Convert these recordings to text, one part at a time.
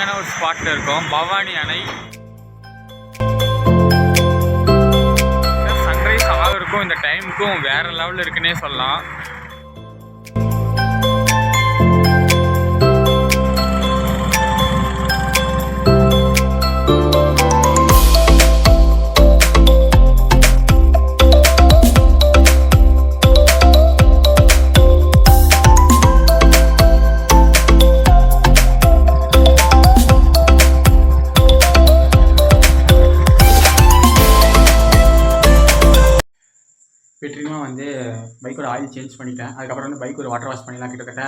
அருமையான ஒரு ஸ்பாட்டில் இருக்கும். பவானி அணை. சன்ரைஸ் ஆகிறதுக்கும் இந்த டைமுக்கும் வேறு லெவலில் இருக்குன்னே சொல்லலாம். வெற்றிகரமாக வந்து பைக்கோட ஆயில் சேஞ்ச் பண்ணிட்டேன். அதுக்கப்புறம் வந்து பைக் ஒரு வாட்டர் வாஷ் பண்ணிடலாம். கிட்டத்தட்ட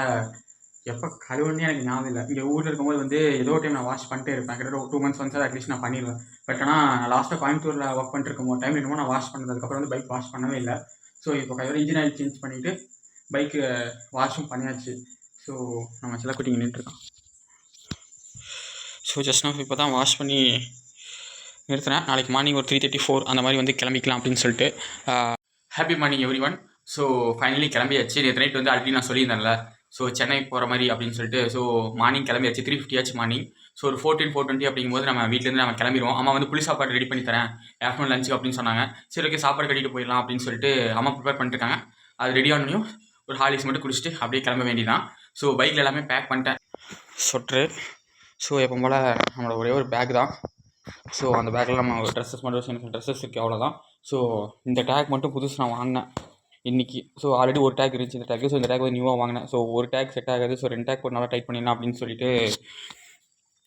எப்போ கழுவுன்னு எனக்கு ஞாபகம் இல்லை. இங்கே ஊரில் இருக்கும்போது வந்து ஏதோ டைம் நான் வாஷ் பண்ணிட்டே இருப்பேன். கிட்டத்தட்ட 2 months ஒன்ஸ் அட்லீஸ்ட் நான் பண்ணிடுவேன். பட் ஆனால் நான் லாஸ்ட்டாக கோயம்புத்தூரில் ஒர்க் பண்ணிட்டு இருக்கும் டைம் என்னமோ நான் வாஷ் பண்ணது. அதுக்கப்புறம் வந்து பைக் வாஷ் பண்ணவே இல்லை. ஸோ இப்போ கையோட இன்ஜின் ஆயில் சேஞ்ச் பண்ணிவிட்டு பைக்கு வாஷும் பண்ணியாச்சு. ஸோ நம்ம செல்லக்குட்டி நின்றுட்டுருக்கோம். ஸோ ஜஸ்ட் நான் இப்போ தான் வாஷ் பண்ணி நிறுத்தினேன். நாளைக்கு மார்னிங் ஒரு 3:34 அந்த மாதிரி வந்து கிளம்பிக்கலாம் அப்படின்னு சொல்லிட்டு. Happy morning every one. So finally கிளம்பியாச்சு. நேற்று நைட் வந்து ஆல்ரெடி நான் சொல்லியிருந்தேன்ல, ஸோ சென்னை போகிற மாதிரி அப்படின்னு சொல்லிட்டு. ஸோ மார்னிங் கிளம்பியாச்சு. 3:50 ஆச்சு மார்னிங். ஸோ ஒரு 4:20 அப்படிங்கும்போது நம்ம வீட்டிலேருந்து நம்ம கிளம்பிடுவோம். அம்மா வந்து புளி சாப்பாடு ரெடி பண்ணி தரேன் ஆஃப்டர்நூன் லஞ்சுக்கு அப்படின்னு சொன்னாங்க. சரி ஓகே சாப்பாடு கட்டிட்டு போயிடலாம் அப்படின்னு சொல்லிட்டு அம்மா ப்ரிப்பேர் பண்ணிட்டுருக்காங்க. அது ரெடி ஆனோடனையும் ஒரு ஹார்லிக்ஸ் மட்டும் குடிச்சிட்டு அப்படியே கிளம்ப வேண்டியதான். ஸோ பைக்கில் எல்லாமே பேக் பண்ணிட்டேன். சொட்ரு. ஸோ எப்போ போல் நம்மளோட ஒரே ஒரு பேக் தான். ஸோ அந்த பேக்கில் நம்ம ட்ரெஸ்ஸஸ் மட்டும் சின்ன ட்ரெஸ்ஸஸ் இருக்குது, அவ்வளோதான். ஸோ இந்த டேக் மட்டும் புதுசு நான் வாங்கினேன் இன்றைக்கி. ஸோ ஆல்ரெடி ஒரு டேக் இருந்துச்சு இந்த டேக்கு. ஸோ இந்த டேக் வந்து நியூவாக வாங்கினேன். ஸோ ஒரு டேக் செட் ஆகாது. ஸோ 2 டேக் போட்டு நல்லா டைட் பண்ணிடலாம் அப்படின்னு சொல்லிட்டு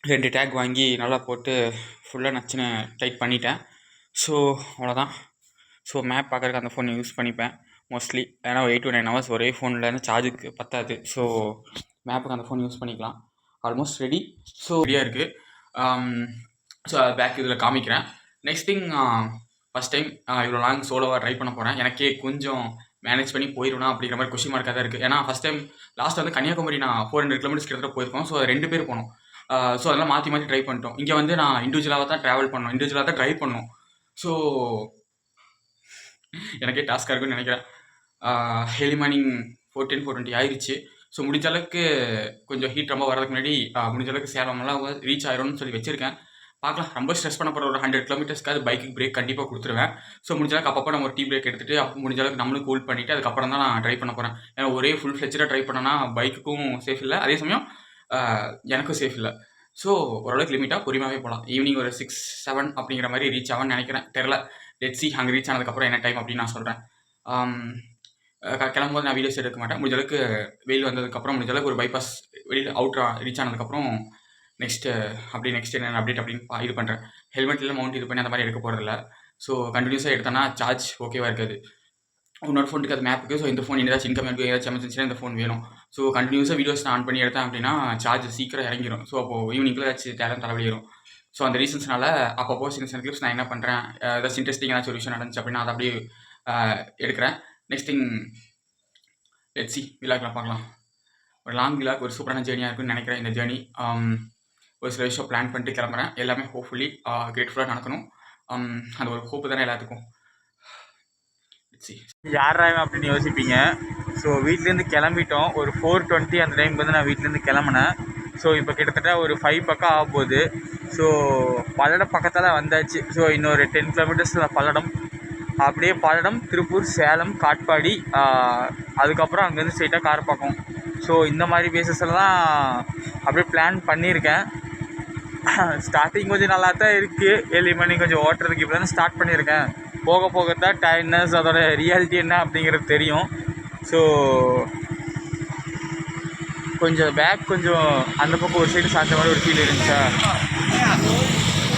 2 டேக் வாங்கி நல்லா போட்டு ஃபுல்லாக நச்சுன்னு டைட் பண்ணிட்டேன். ஸோ அவ்வளோதான். ஸோ மேப் பார்க்குறதுக்கு அந்த ஃபோன் யூஸ் பண்ணிப்பேன் மோஸ்ட்லி. ஏன்னா 8 to 9 hours ஒரே ஃபோனில் சார்ஜுக்கு பத்தாது. ஸோ மேப்புக்கு அந்த ஃபோன் யூஸ் பண்ணிக்கலாம். Almost ready. ஸோ ரெடியாக இருக்குது. ஸோ பேக் இதில் காமிக்கிறேன். நெக்ஸ்ட் திங், ஃபஸ்ட் டைம் இவ்வளோ லாங் சோலோவாக ட்ரை பண்ண போகிறேன். எனக்கே கொஞ்சம் மேனேஜ் பண்ணி போயிடணும் அப்படிங்கிற மாதிரி கொஸ்டின் மார்க்காக தான் இருக்குது. ஏன்னா ஃபஸ்ட் டைம் லாஸ்ட் வந்து கன்னியாகுமரி நான் 400 kilometers கிட்டத்தட்ட போயிருக்கோம். ஸோ 2 பேர் போனோம். ஸோ அதெல்லாம் மாற்றி மாற்றி ட்ரை பண்ணிட்டோம். இங்கே வந்து நான் இண்டிவிஜுவலாக தான் ட்ராவல் பண்ணோம், இண்டிவிஜுவலாக தான் ட்ரைவ் பண்ணோம். ஸோ எனக்கே டாஸ்க்காக இருக்குன்னு நினைக்கிறேன். ஹெர்லி மார்னிங் 4:20 ஆயிடுச்சு. ஸோ முடிஞ்ச அளவுக்கு கொஞ்சம் ஹீட் ரொம்ப வரதுக்கு முன்னாடி முடிஞ்ச அளவுக்கு சேலம்லாம் ரீச் ஆயிரும்னு சொல்லி வச்சுருக்கேன். பார்க்கலாம். ரொம்ப ஸ்ட்ரெஸ் பண்ண போகிற ஒரு 100 kilometersக்காவது பைக்குக்கு பிரேக் கண்டிப்பாக கொடுத்துருவேன். ஸோ முடிஞ்ச அளவுக்கு அப்பப்போ நம்ம ஒரு டீ பிரேக் எடுத்துகிட்டு அப்போ முடிஞ்ச அளவுக்கு நம்மளும் கூல் பண்ணிவிட்டு அதுக்கப்புறம் தான் நான் ட்ரை பண்ண போகிறேன். ஏன்னா ஒரே ஃபுல் ஃப்ளெட்ஜாக ட்ரை பண்ணோன்னா பைக்குக்கும் சேஃப் இல்லை, அதே சமயம் எனக்கும் சேஃப் இல்லை. ஸோ ஓரளவுக்கு லிமிட்டாக பொறுமையாகவே போகலாம். ஈவினிங் ஒரு 6-7 அப்படிங்கிற மாதிரி ரீச் ஆகும்னு நினைக்கிறேன். தெரில. லெட்ஸ் சி அங்கே ரீச் ஆனதுக்கப்புறம் என்ன டைம் அப்படின்னு நான் சொல்கிறேன். கிளம்பும்போது நான் வீடியோஸ் எடுக்க மாட்டேன். முடிஞ்ச அளவுக்கு வெயில் வந்ததுக்கப்புறம் முடிஞ்ச அளவுக்கு ஒரு பைபாஸ் வெளியில் அவுட்ரா ரீச் ஆனதுக்கப்புறம் நெக்ஸ்ட்டு என்னென்ன அப்டேட் அப்படின்னு இது பண்ணுறேன். ஹெல்மெட்டில் மவுண்ட் இது பண்ணி அந்த மாதிரி எடுக்க போகிறதில்ல. ஸோ கண்டினியூஸாக எடுத்தோன்னா சார்ஜ் ஓகேவாக இருக்காது. இன்னொரு ஃபோனுக்கு அது மேப்புக்கு. ஸோ இந்த ஃபோன் ஏதாச்சும் இன்கம் ஏதாச்சும் எமர்ஜென்சியாக இந்த ஃபோன் வேணும். ஸோ கண்டினியூஸாக வீடியோஸ் நான் ஆன் பண்ணி எடுத்தேன் அப்படின்னா சார்ஜ் சீக்கிரம் இறங்கிடும். ஸோ அப்போது ஈவினிங்கில் ஏதாச்சும் தலைவலிடும். ஸோ அந்த ரீசன்ஸ்னால அப்பப்போ சின்ன கிளிப்ஸ் நான் என்ன பண்ணுறேன், ஏதாச்சும் இன்ட்ரெஸ்டிங் ஏதாச்சும் ஒரு விஷயம் நடந்துச்சு அப்படின்னா அதை அப்படியே எடுக்கிறேன். நெக்ஸ்ட் திங் லெட்ஸ் சி விலாக்லாம் பார்க்கலாம். ஒரு லாங் விலாக், ஒரு சூப்பரான ஜேர்னியாக இருக்குன்னு நினைக்கிறேன். இந்த ஜேர்னி ஒரு சில விஷயம் பிளான் பண்ணிட்டு கிளம்புறேன். எல்லாமே ஹோப்ஃபுல்லி கிரேட்ஃபுல்லாக நடக்கணும். அந்த ஒரு ஹோப்பு தானே எல்லாத்துக்கும். யாரா அப்படின்னு யோசிப்பீங்க. ஸோ வீட்லேருந்து கிளம்பிட்டோம். ஒரு 4:20 அந்த டைமுக்கு வந்து நான் வீட்டிலேருந்து கிளம்புனேன். ஸோ இப்போ கிட்டத்தட்ட ஒரு 5 பக்கம் ஆக போகுது. ஸோ பல்லடம் பக்கத்தில் வந்தாச்சு. ஸோ இன்னொரு 10 kilometers பல்லடம், அப்படியே பல்லடம், திருப்பூர், சேலம், காட்பாடி, அதுக்கப்புறம் அங்கேருந்து ஸ்ட்ரெயிட்டாக காரப்பாக்கம். ஸோ இந்த மாதிரி பேசஸ்லாம் அப்படியே பிளான் பண்ணியிருக்கேன். ஸ்டார்டிங் கொஞ்சம் நல்லா தான் இருக்குது. ஏர்லி மார்னிங் கொஞ்சம் ஓட்டுறதுக்கு இப்போ தானே ஸ்டார்ட் பண்ணியிருக்கேன். போக போக தான் டயர்ட்னஸ் அதோட ரியாலிட்டி என்ன அப்படிங்கிறது தெரியும். ஸோ கொஞ்சம் பேக் கொஞ்சம் அந்த பக்கம் ஒரு சைடு சாய்ந்த மாதிரி ஒரு ஃபீல் இருந்துச்சா.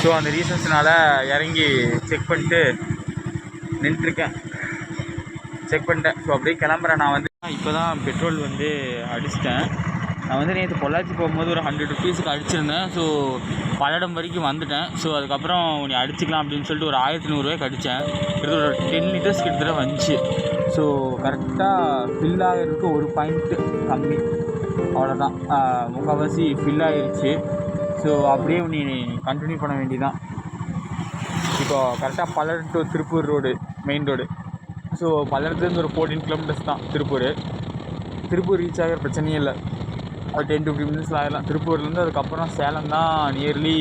ஸோ அந்த ரீசன்ஸ்னால இறங்கி செக் பண்ணிட்டு நின்றுருக்கேன். செக் பண்ணிட்டேன். ஸோ அப்படியே கிளம்புறேன். நான் வந்து இப்போ தான் பெட்ரோல் வந்து அடிச்சிட்டேன். நான் வந்து நேற்று பொள்ளாச்சி போகும்போது ஒரு 100 rupeesக்கு அடிச்சிருந்தேன். ஸோ பல்லடம் வரைக்கும் வந்துட்டேன். ஸோ அதுக்கப்புறம் நீ அடிச்சிக்கலாம் அப்படின்னு சொல்லிட்டு ஒரு 1100 அடித்தேன். கிட்டத்தட்ட ஒரு 10 liters கிட்டத்தட்ட வந்துச்சு. ஸோ கரெக்டாக ஃபில் ஆகிறதுக்கு ஒரு பாயிண்ட்டு கம்மி, அவ்வளோதான். முக்கால்வாசி ஃபில் ஆகிருச்சு. ஸோ அப்படியே நீ கண்டினியூ பண்ண வேண்டியதான். இப்போ கரெக்டாக Palladam to Tiruppur road, main road. So பல்லடத்துலேருந்து ஒரு 14 kilometers தான் திருப்பூர் ரீச் ஆகிற பிரச்சனையே இல்லை. ஒரு 10 to 15 மினிட்ஸில் ஆகிடலாம். திருப்பூர்லேருந்து அதுக்கப்புறம் சேலம் தான் நியர்லி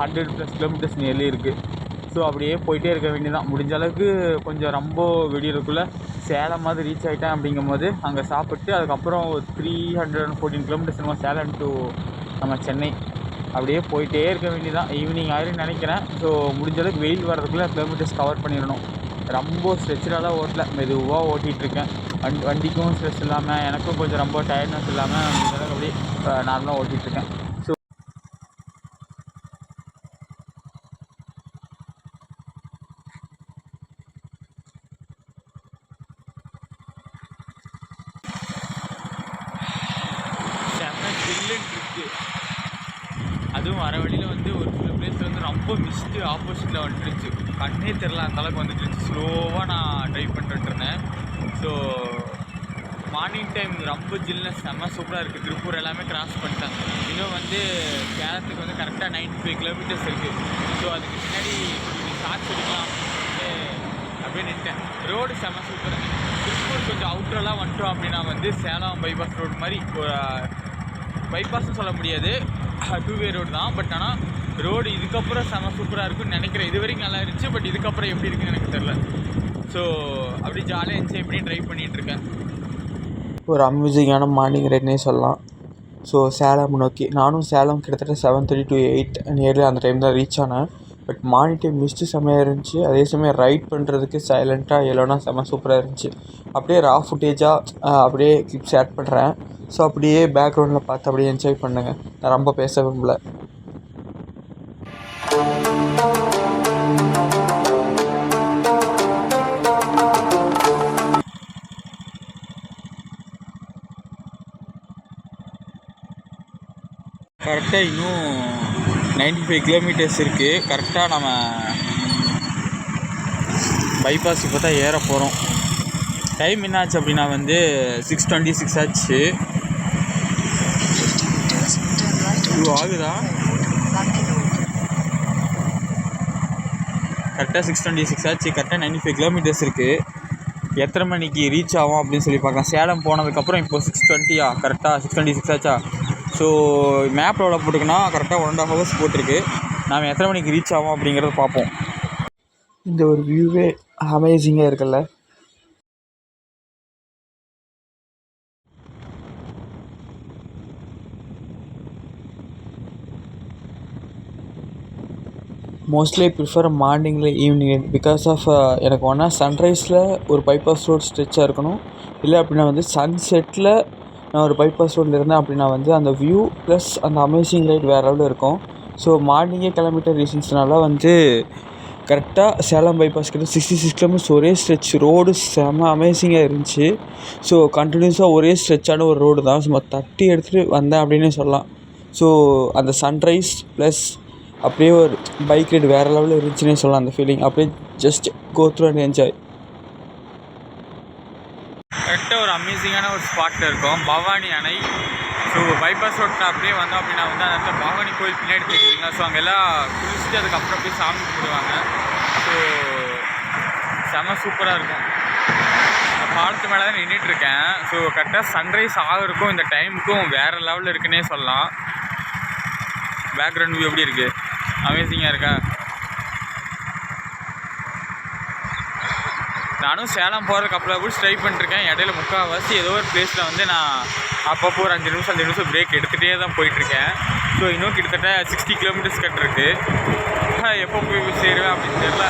100+ கிலோமீட்டர்ஸ் நியர்லி இருக்குது. ஸோ அப்படியே போயிட்டே இருக்க வேண்டியதான். முடிஞ்ச அளவுக்கு கொஞ்சம் ரொம்ப விடியறதுக்குள்ளே சேலம் மாதிரி ரீச் ஆகிட்டேன். அப்படிங்கும்போது அங்கே சாப்பிட்டு அதுக்கப்புறம் 314 கிலோமீட்டர்ஸ் நம்ம சேலம் டு நம்ம சென்னை அப்படியே போயிட்டே இருக்க வேண்டியதான். ஈவினிங் ஆயிரும் நினைக்கிறேன். ஸோ முடிஞ்ச அளவுக்கு வெயில் வர்றதுக்குள்ளே கிலோமீட்டர்ஸ் கவர் பண்ணிடணும். ரொம்ப ஸ்ட்ரெச்சரெல்லாம் ஓட்டல, மெதுவாக ஓட்டிகிட்ருக்கேன். வண்டிக்கும் ஸ்ட்ரெஸ் இல்லாமல் எனக்கும் கொஞ்சம் ரொம்ப டயர்ட்னஸ் இல்லாமல் முடிஞ்ச அளவுக்கு அப்படியே நார்மலாக ஓட்டிகிட்ருக்கேன். ஸோ செம்ம சில்லுன்னு இருக்குது. அதுவும் வர வழியில் வந்து ஒரு சில பிளேஸில் வந்து ரொம்ப மிஸ்ட்டு ஆப்போசிட்டில் வந்துருச்சு. கண்ணே தெரில அந்த அளவுக்கு வந்துட்டு ஸ்லோவாக நான் ட்ரைவ் பண்ணிட்டு இருந்தேன். ஸோ மார்னிங் டைம் ரொம்ப ஜில்னஸ் செம்ம சூப்பராக இருக்குது. திருப்பூர் எல்லாமே கிராஸ் பண்ணிட்டேன். இன்னும் வந்து சேலத்துக்கு வந்து கரெக்டாக 95 கிலோமீட்டர்ஸ் இருக்குது. ஸோ அதுக்கு முன்னாடி ஷார்ட்ஸ் எடுக்கலாம் அப்படியே நின்ட்டேன். ரோடு செம்ம சூப்பராக இருக்குது. திருப்பூர் கொஞ்சம் அவுட்டரெல்லாம் வந்துட்டோம் அப்படின்னா வந்து சேலம் பைபாஸ் ரோடு மாதிரி பைபாஸ்ன்னு சொல்ல முடியாது, 2-வே ரோடு தான். பட் ஆனால் ரோடு இதுக்கப்புறம் செம சூப்பராக இருக்குன்னு நினைக்கிறேன். இது வரைக்கும் நல்லா இருந்துச்சு, பட் இதுக்கப்புறம் எப்படி இருக்குன்னு எனக்கு தெரில. ஸோ அப்படி ஜாலியாக என்ஜாய் பண்ணி ட்ரைவ் பண்ணிகிட்ருக்கேன். ஒரு அம்யூசிங்கான மார்னிங் ரைட்னே சொல்லலாம். ஸோ சேலம் நோக்கி நானும் சேலம் கிட்டத்தட்ட 7:30 to 8 நியர்லி அந்த டைம் தான் ரீச் ஆனேன். பட் மார்னிங் டைம் மிஸ்ட்டு செம்மையாக இருந்துச்சு. அதே சமயம் ரைட் பண்ணுறதுக்கு சைலண்ட்டாக எல்லோனா செம்ம சூப்பராக இருந்துச்சு. அப்படியே ரா ஃபுட்டேஜாக அப்படியே கிளிப்ஸ் ஆட் பண்ணுறேன். ஸோ அப்படியே பேக்ரவுண்டில் பார்த்து அப்படியே என்ஜாய் பண்ணுங்க. நான் ரொம்ப பேச விரும்பல. கரெக்டாக இன்னும் 95 கிலோமீட்டர்ஸ் இருக்குது. கரெக்டாக நம்ம பைபாஸ் இப்போ தான் ஏற போகிறோம். டைம் என்னாச்சு அப்படின்னா வந்து 6:26 ஆச்சு. ஆகுதா? கரெக்டாக 6:26 ஆச்சு. கரெக்டாக 95 கிலோமீட்டர்ஸ் இருக்குது. எத்தனை மணிக்கு ரீச் ஆகும் அப்படின்னு சொல்லி பார்க்கலாம். சேலம் போனதுக்கப்புறம் இப்போ 6:20 கரெக்டாக 6:26 ஆச்சா. ஸோ மேப்பில் எவ்வளோ போட்டுக்குன்னா கரெக்டாக 1.5 hours போட்டிருக்கு. நாம் எத்தனை மணிக்கு ரீச் ஆகும் அப்படிங்கிறத பார்ப்போம். இந்த ஒரு வியூவே அமேசிங்காக இருக்குல்ல. மோஸ்ட்லி ப்ரிஃபர் மார்னிங்கில் ஈவினிங் பிகாஸ் ஆஃப் எனக்கு ஒன்றா சன்ரைஸில் ஒரு பைபாஸ் ரோட் ஸ்ட்ரெச்சாக இருக்கணும். இல்லை அப்படின்னா வந்து சன்செட்டில் நான் ஒரு பைபாஸ் ரோட்டில் இருந்தேன் அப்படின்னா வந்து அந்த வியூ ப்ளஸ் அந்த அமேசிங் ரைட் வேறு லெவலில் இருக்கும். ஸோ மார்னிங்கே கிளம்பிட்ட ரீசன்ஸ்னால வந்து கரெக்டாக சேலம் பைபாஸ் கிட்ட 66 கிலோமீட்டர்ஸ் ஒரே ஸ்ட்ரெச் ரோடு செம்ம அமேசிங்காக இருந்துச்சு. ஸோ கண்டினியூஸாக ஒரே ஸ்ட்ரெச்சான ஒரு ரோடு தான். சும்மா தட்டி எடுத்துகிட்டு வந்தேன் அப்படின்னே சொல்லலாம். ஸோ அந்த சன்ரைஸ் ப்ளஸ் அப்படியே ஒரு பைக் ரைடு வேறு லெவலில் இருந்துச்சுன்னே சொல்லலாம். அந்த ஃபீலிங் அப்படியே just go through and enjoy. கரெக்டாக ஒரு அமேசிங்கான ஒரு ஸ்பாட்டில் இருக்கும், பவானி அணை. ஸோ பைபாஸ் ரோட்டில் அப்படியே வந்தோம் அப்படின்னா வந்து அந்த இடத்துல பவானி கோயில் பின்னாடி தெரியுங்களா. ஸோ அங்கே எல்லாம் குளிச்சுட்டு அதுக்கப்புறம் போய் சாமி கும்பிடுவாங்க. ஸோ செம சூப்பராக இருக்கும். அந்த பாலத்து மேலே தான் நின்றுட்டுருக்கேன். ஸோ கரெக்டாக சன்ரைஸ் ஆகிறதுக்கும் இந்த டைமுக்கும் வேறு லெவலில் இருக்குன்னே சொல்லலாம். பேக்ரவுண்ட் வியூ எப்படி இருக்குது? அமேசிங்காக இருக்கா? நானும் சேலம் போகிறதுக்கு அப்போ கூட ட்ரை பண்ணிட்டுருக்கேன். இடையில முக்கால்வாசி ஏதோ ஒரு பிளேஸில் வந்து நான் அப்பப்போ ஒரு 5 நிமிஷம் பிரேக் எடுத்துகிட்டே தான் போயிட்டுருக்கேன். ஸோ இன்னும் கிட்டத்தட்ட 60 கிலோமீட்டர்ஸ் கட்டிருக்கு. எப்போ போய் சேருவேன் அப்படின்னு தெரியல.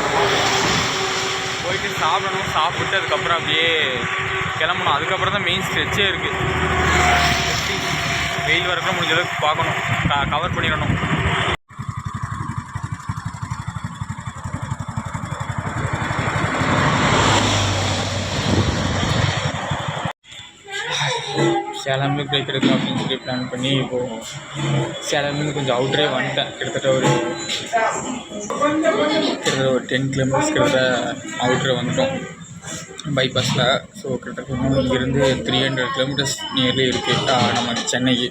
போயிட்டு சாப்பிடணும், சாப்பிட்டு அதுக்கப்புறம் அப்படியே கிளம்பணும். அதுக்கப்புறம் தான் மெயின் ஸ்ட்ரெச்சே இருக்குது. வெயில் வரக்கும் முடிஞ்ச அளவுக்கு பார்க்கணும், கவர் பண்ணிடணும். சேலம்லேயும் பிரேக் எடுக்கலாம் அப்படின்னு சொல்லி பிளான் பண்ணி இப்போது சேலம்லேருந்து கொஞ்சம் அவுட்டரே வந்துட்டேன். கிட்டத்தட்ட ஒரு 10 கிலோமீட்டர்ஸ் கிட்டத்தட்ட அவுட்டரே வந்துட்டோம் பைபாஸில். ஸோ கிட்டத்தட்ட இங்கேருந்து 300 கிலோமீட்டர்ஸ் நியர்லி இருக்குது நம்ம சென்னைக்கு.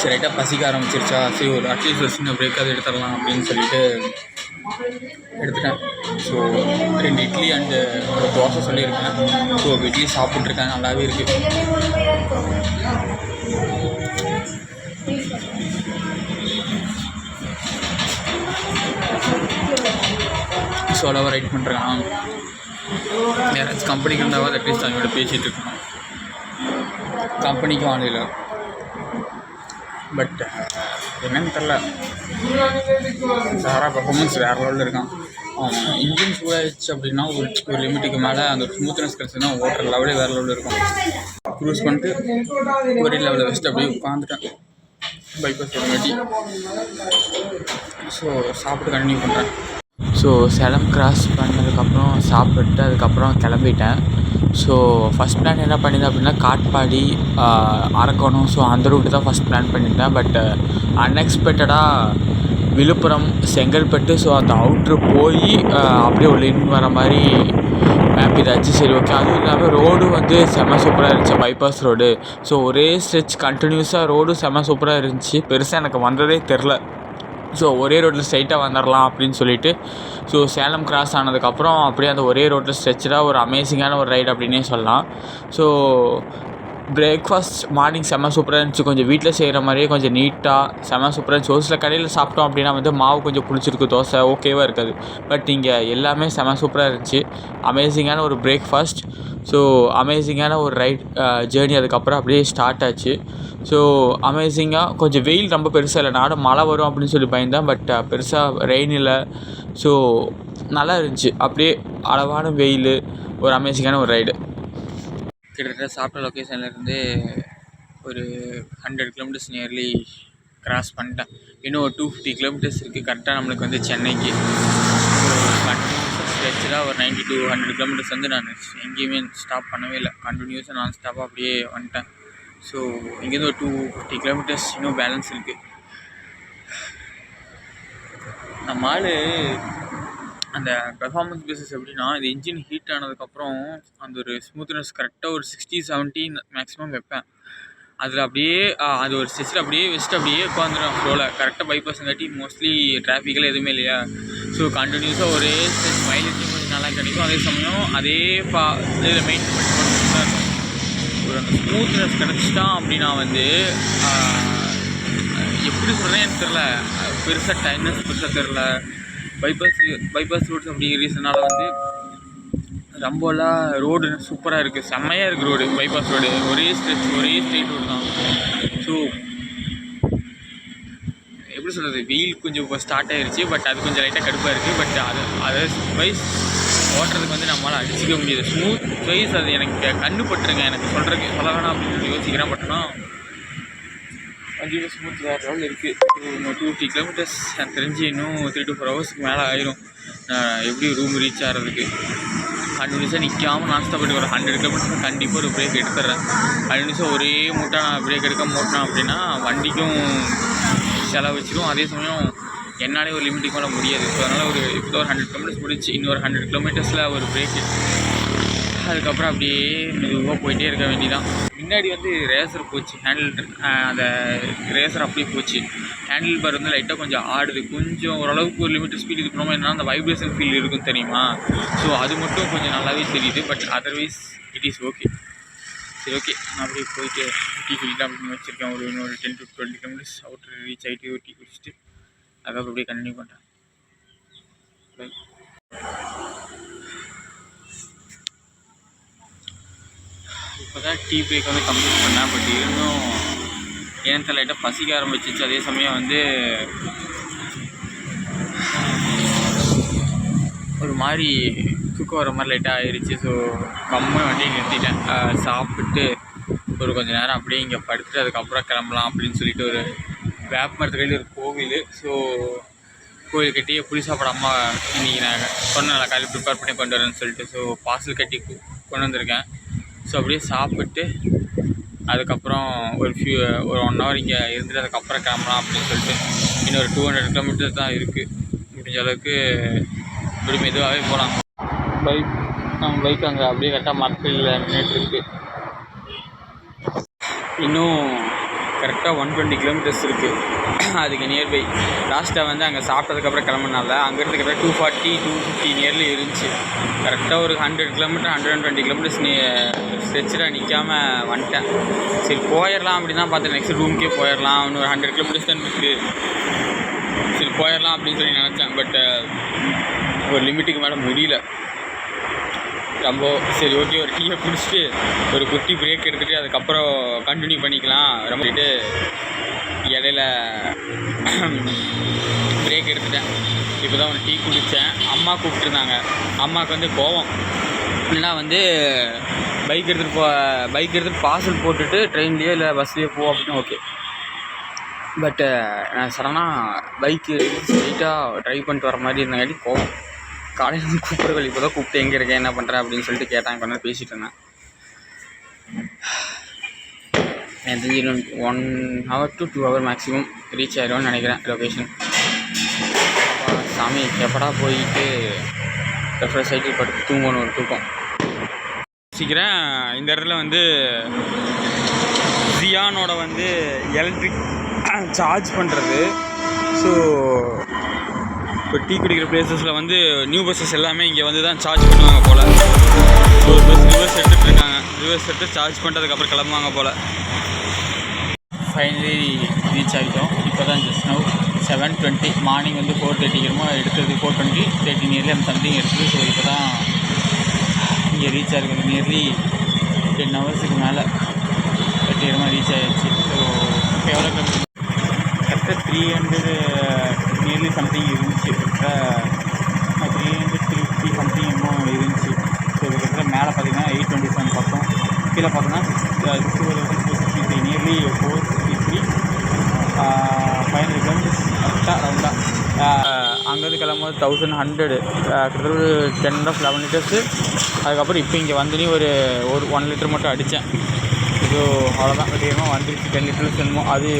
சரி ரைட்டாக பசிக்க ஆரம்பிச்சிருச்சா, சரி ஒரு அட்லீஸ்ட் ஒரு சின்ன பிரேக்காவது எடுத்துடலாம் அப்படின்னு சொல்லிட்டு எடுத்துட்டேன். ஸோ 2 இட்லி அண்டு ஒரு தோசை சொல்லியிருக்கேன். ஸோ இட்லி சாப்பிட்ருக்கேன், நல்லாவே இருக்குது. சோலோவாக ரைட் பண்ணுறான். யாராச்சும் கம்பெனிக்கு இருந்தால் அட்லீஸ்ட் அவங்களோட பேசிகிட்டு இருக்கணும். கம்பெனிக்கும் ஆள் இல்லை. பட் என்னன்னு தெரில, சாரா பர்ஃபார்மன்ஸ் வேறு லெவலில் இருக்கான். இன்ஜின் சூடாகிடுச்சு அப்படின்னா ஒரு லிமிட்டுக்கு மேலே அந்த ஒரு ஸ்மூத்னஸ் கிடச்சுன்னா ஓட்டுற லெவலே வேறு லெவலில் இருக்கும். க்ரூஸ் பண்ணிட்டு ஒரே லெவலில் வச்சுட்டு அப்படியே உட்காந்துட்டேன் பைபாஸ் வாட்டி. ஸோ சாப்பிட்டு கண்டினியூ பண்ணுறேன். ஸோ சேலம் கிராஸ் பண்ணதுக்கப்புறம் சாப்பிட்டு அதுக்கப்புறம் கிளம்பிட்டேன். ஸோ ஃபஸ்ட் பிளான் என்ன பண்ணியிருந்தேன் அப்படின்னா காட்பாடி, அரக்கோணம், ஸோ அந்த ரூட்டு தான் ஃபஸ்ட் பிளான் பண்ணியிருந்தேன். பட் அன்எக்ஸ்பெக்டடாக விழுப்புரம், செங்கல்பட்டு, ஸோ அந்த அவுட்ரு போய் அப்படியே உள்ள இன் வர மாதிரி மேப் இதாச்சு. சரி ஓகே. அதுவும் இல்லாமல் ரோடு வந்து செம்ம சூப்பராக இருந்துச்சு, பைபாஸ் ரோடு. ஸோ ஒரே ஸ்ட்ரெச் கண்டினியூஸாக ரோடு செம்ம சூப்பராக இருந்துச்சு. பெருசாக எனக்கு வந்ததே தெரில. ஸோ ஒரே ரோட்டில் ஸ்ட்ரைட்டாக வந்துடலாம் அப்படின்னு சொல்லிட்டு ஸோ சேலம் கிராஸ் ஆனதுக்கப்புறம் அப்படியே அந்த ஒரே ரோட்டில் ஸ்ட்ரெச்சாக ஒரு அமேசிங்கான ஒரு ரைடு அப்படின்னே சொல்லலாம். ஸோ பிரேக்ஃபாஸ்ட் மார்னிங் செம்ம சூப்பராக இருந்துச்சு. கொஞ்சம் வீட்டில் செய்கிற மாதிரியே கொஞ்சம் நீட்டாக செம்ம சூப்பராக இருந்துச்சு. ஒரு சில கடையில் சாப்பிட்டோம் அப்படின்னா வந்து மாவு கொஞ்சம் புளிச்சிருக்கு, தோசை ஓகேவாக இருக்காது. பட் இங்கே எல்லாமே செம்ம சூப்பராக இருந்துச்சு. அமேசிங்கான ஒரு பிரேக்ஃபாஸ்ட், ஸோ அமேசிங்கான ஒரு ரைட் ஜேர்னி. அதுக்கப்புறம் அப்படியே ஸ்டார்ட் ஆச்சு. ஸோ அமேசிங்காக கொஞ்சம் வெயில் ரொம்ப பெருசாக இல்லை. நானும் மழை வரும் அப்படின்னு சொல்லி பயந்தேன். பட் பெருசாக ரெயின் இல்லை. ஸோ நல்லா இருந்துச்சு. அப்படியே அளவான வெயில், ஒரு அமேசிங்கான ஒரு ரைடு. கிட்டத்தட்ட சாப்பிட்ட லொக்கேஷன்லேருந்து ஒரு 100 கிலோமீட்டர்ஸ் நியர்லி கிராஸ் பண்ணிட்டேன். இன்னும் ஒரு 250 கிலோமீட்டர்ஸ் இருக்குது கரெக்டாக நம்மளுக்கு வந்து சென்னைக்கு. கண்டினியூஸாக ஸ்ட்ரெச்சில் ஒரு 90 to 100 கிலோமீட்டர்ஸ் வந்து நான் எங்கேயுமே ஸ்டாப் பண்ணவே இல்லை. கண்டினியூஸாக நான் ஸ்டாப்பாக அப்படியே வந்துட்டேன். ஸோ இங்கேருந்து ஒரு 250 கிலோமீட்டர்ஸ் இன்னும் பேலன்ஸ் இருக்குது. நம்ம ஆள் அந்த பெர்ஃபார்மன்ஸ் பேஸஸ் எப்படின்னா, இந்த இன்ஜின் ஹீட் ஆனதுக்கப்புறம் அந்த ஒரு ஸ்மூத்னஸ் கரெக்டாக ஒரு 60-70 மேக்ஸிமம் வைப்பேன். அதில் அப்படியே அது ஒரு ஸ்ட்ரெச்சில் அப்படியே வச்சுட்டு அப்படியே உட்காந்துடும் ஃப்ளோவில். கரெக்டாக பைபாஸ்ங்காட்டி மோஸ்ட்லி டிராஃபிக்கெல்லாம் எதுவுமே இல்லையா. ஸோ கண்டினியூஸாக ஒரே ஸ்ட்ரெச், மைலேஜும் கொஞ்சம் நல்லா கிடைக்கும். அதே சமயம் அதே இதில் மெயின்டைன் பண்ணி தான் இருக்கும். ஒரு அந்த ஸ்மூத்னஸ் கிடச்சிட்டான் அப்படின்னா வந்து எப்படி சொல்கிறேன்னு எனக்கு தெரில, பெருசாக டைட்னஸ் பெருசாக தெரில. பைபாஸ் ரோட்ஸ் அப்படிங்கிற ரீசனால் வந்து ரொம்பலாம் ரோடு சூப்பராக இருக்குது, செம்மையாக இருக்குது ரோடு. பைபாஸ் ரோடு ஒரே ஸ்ட்ரெச், ஒரே ஸ்ட்ரெயிட் ரோடு தான். ஸோ எப்படி சொல்கிறது, வெயில் கொஞ்சம் இப்போ ஸ்டார்ட் ஆகிருச்சு. பட் அது கொஞ்சம் லைட்டாக கடுப்பாக இருக்குது. பட் அதை வைஸ் ஓட்டுறதுக்கு வந்து நம்மளால் அடிச்சிக்க முடியாது. ஸ்மூத் வைஸ் அது எனக்கு கண்டுபட்டுருங்க, எனக்கு சொல்ல வேணாம் அப்படின்னு யோசிக்கிறேன். பட் ஆனால் கண்டிப்பாக ஸ்மூத் வேறு லெவலில் இருக்குது. இன்னும் 250 கிலோமீட்டர்ஸ் எனக்கு தெரிஞ்சு இன்னும் 3 to 4 ஹவர்ஸ்க்கு மேலே ஆயிரும் எப்படி ரூம் ரீச் ஆகிறதுக்கு. கண்டினியூஸாக நிற்காமல் நான் ஸ்டாப் ஒரு 100 கிலோமீட்டர்ஸ் கண்டிப்பாக ஒரு பிரேக் எடுத்துடுறேன். கண்டினியூஸாக ஒரே மூட்டை நான் பிரேக் எடுக்க ஓட்டினேன் அப்படின்னா வண்டிக்கும் செலவு வச்சிடும். அதே சமயம் என்னாலே ஒரு லிமிட்டுக்கு மேலே முடியாது. ஸோ அதனால் இப்போ ஒரு 100 கிலோமீட்டர்ஸ் முடிச்சு இன்னொரு 100 கிலோமீட்டர்ஸில் ஒரு பிரேக்கு. அதுக்கப்புறம் அப்படியே மெதுவாக போயிட்டே இருக்க வேண்டியதான். முன்னாடி வந்து ரேசர் போச்சு, அந்த ரேசர் அப்படியே போச்சு. ஹேண்டில் பார் வந்து லைட்டாக கொஞ்சம் ஆடுது. கொஞ்சம் ஓரளவுக்கு ஒரு லிமிட் ஸ்பீட் இது பண்ணோம் என்னன்னா அந்த வைப்ரேஷன் ஃபீல் இருக்கும் தெரியுமா. ஸோ அது மட்டும் கொஞ்சம் நல்லாவே தெரியுது. But otherwise it is okay. சரி ஓகே, நான் அப்படியே போயிட்டு டீ குடிக்கலாம் அப்படின்னு வச்சுருக்கேன். இன்னொரு 10 to 20 கிலோமீட்டர்ஸ் அவுட்ரு ரீச் ஆகிட்டு ஒரு டீ குடிச்சிட்டு அதுக்கப்புறம் அப்படியே கண்டினியூ பண்ணுறேன். பை. இப்போ தான் டீ பிரேக் வந்து கம்ப்ளீட் பண்ணேன். பட் இருந்தும் எனக்கு லைட்டாக பசிக்க ஆரம்பிச்சிச்சு. அதே சமயம் வந்து ஒரு மாதிரி தூக்கம் வர மாதிரி லைட்டாக ஆயிடுச்சு. ஸோ கம்முன்னு வண்டியை நிறுத்திட்டேன். சாப்பிட்டு ஒரு கொஞ்சம் நேரம் அப்படியே இங்கே படுத்துட்டு அதுக்கப்புறம் கிளம்பலாம் அப்படின்னு சொல்லிட்டு ஒரு வேப்ப மரத்துக்கையில் ஒரு கோவில். ஸோ கோவில் கட்டி புளி சாப்பாடு அம்மா இன்றைக்கி நான் சொன்னேன் காலையில் ப்ரிப்பேர் பண்ணி கொண்டு வரேன்னு சொல்லிட்டு. ஸோ பார்சல் கட்டி கொண்டு வந்திருக்கேன். ஸோ அப்படியே சாப்பிட்டு அதுக்கப்புறம் ஒரு 1 hour இங்கே இருந்துட்டு அதுக்கப்புறம் கிளம்பலாம் அப்படின்னு சொல்லிட்டு இன்னொரு 200 கிலோமீட்டர்ஸ் தான் இருக்குது. முடிஞ்ச அளவுக்கு இப்படி மெதுவாகவே போகலாம். பைக் அங்கே அப்படியே கரெக்டாக மரத்தில் நின்றுட்டுருக்கு. இன்னும் கரெக்டாக 120 கிலோமீட்டர்ஸ் இருக்குது அதுக்கு நியர்பை. லாஸ்ட்டாக வந்து அங்கே சாப்பிட்டதுக்கப்புறம் கிளம்புனால அங்கேருந்து கரெக்டாக 240-250 நியர்லி இருந்துச்சு. கரெக்டாக ஒரு 100 கிலோமீட்டர் 120 கிலோமீட்டர்ஸ் ஸ்ட்ரெச்சில் நிற்காமல் வந்துட்டேன். சரி போயிடலாம் அப்படி தான் பார்த்தேன். நெக்ஸ்ட் ரூமுக்கே போயிடலாம், இன்னொரு 100 கிலோமீட்டர்ஸ் தான் இருக்குது, சரி போயிடலாம் அப்படின்னு சொல்லி நினச்சேன். பட் ஒரு லிமிட்டுக்கு மேலே முடியல ரொம்ப. சரி ஓகே, ஒரு டீயை குடிச்சிட்டு ஒரு குட்டி பிரேக் எடுத்துகிட்டு அதுக்கப்புறம் கண்டினியூ பண்ணிக்கலாம் ரொம்பிட்டு இடையில பிரேக் எடுத்துட்டேன். இப்போ தான் ஒரு டீ குடித்தேன். அம்மா கூப்பிட்டுருந்தாங்க. அம்மாவுக்கு வந்து கோவம் இல்லைனா வந்து பைக் எடுத்துகிட்டு பார்சல் போட்டுட்டு ட்ரெயின்லேயோ இல்லை பஸ்லேயோ போ அப்படின்னு ஓகே. பட்டு நான் சடனாக பைக்கு ஸ்ட்ரைட்டாக ட்ரைவ் பண்ணிட்டு வர மாதிரி இருந்தங்காட்டி கோவம். காலையில் வந்து கூப்பிட்றவள் இப்போ தான் கூப்பிட்டு எங்கே இருக்கேன் என்ன பண்ணுறேன் அப்படின்னு சொல்லிட்டு கேட்டாங்க. கொஞ்ச நேரம் பேசிகிட்டு இருந்தேன். எனக்கு தெரிஞ்சு 1 hour to 2 hour maximum reach ஆகிடும்னு நினைக்கிறேன் லொக்கேஷன். சாமி எப்படா போயிட்டு ரெஃப்ரெஷ் ஆகிட்டு படுத்து தூங்கணும் ஒரு தூக்கம். சீக்கிரம் இந்த இடத்துல வந்து ஜியானோட வந்து எலக்ட்ரிக் சார்ஜ் பண்ணுறது. ஸோ இப்போ டீ குடிக்கிற பிளேசஸில் வந்து நியூ பஸ்ஸஸ் எல்லாமே இங்கே வந்து தான் சார்ஜ் பண்ணுவாங்க போல். ஒரு பஸ் ரிவர்ஸ் எடுத்துகிட்ருக்காங்க. ரிவர்ஸ் எடுத்து சார்ஜ் பண்ணுறதுக்கப்புறம் கிளம்புவாங்க போல். ஃபைனலி ரீச் ஆகிட்டோம். இப்போ தான் ஜஸ்ட் நவ் 7:20. மார்னிங் வந்து 4:30 எடுத்தது 4:20 நியர்லி சம்திங் எடுத்தது. ஸோ இப்போ தான் இங்கே ரீச் ஆகிருக்கு. நியர்லி 10 ஹவர்ஸுக்கு மேலே 30 ரீச் ஆகிடுச்சு. ஸோ இப்போ எவ்வளோ கரெக்டாக 300 நியர்லி சம்திங் இருந்துச்சு. கரெக்டாக 350 சம்திங் இன்னும் இருந்துச்சு. ஸோ இது கிட்டத்தட்ட மேலே பார்த்தீங்கன்னா 827 பார்த்தோம். கீழே பார்த்தோன்னா 263 நியர்லி 453 500 கிலோமீட்டர்ஸ் கரெக்டாக ரவுண்டாக. அங்கேருந்து கிளம்பும்போது 1100 கிட்டத்தட்ட ஒரு 10-11 லிட்டர்ஸு. அதுக்கப்புறம் இப்போ இங்கே வந்துனே ஒரு 1 லிட்டர் மட்டும் அடித்தேன். ஸோ அவ்வளோதான். வெட்டியமாக வந்துருச்சு 10 லிட்டர்ஸ் என்னமோ. அது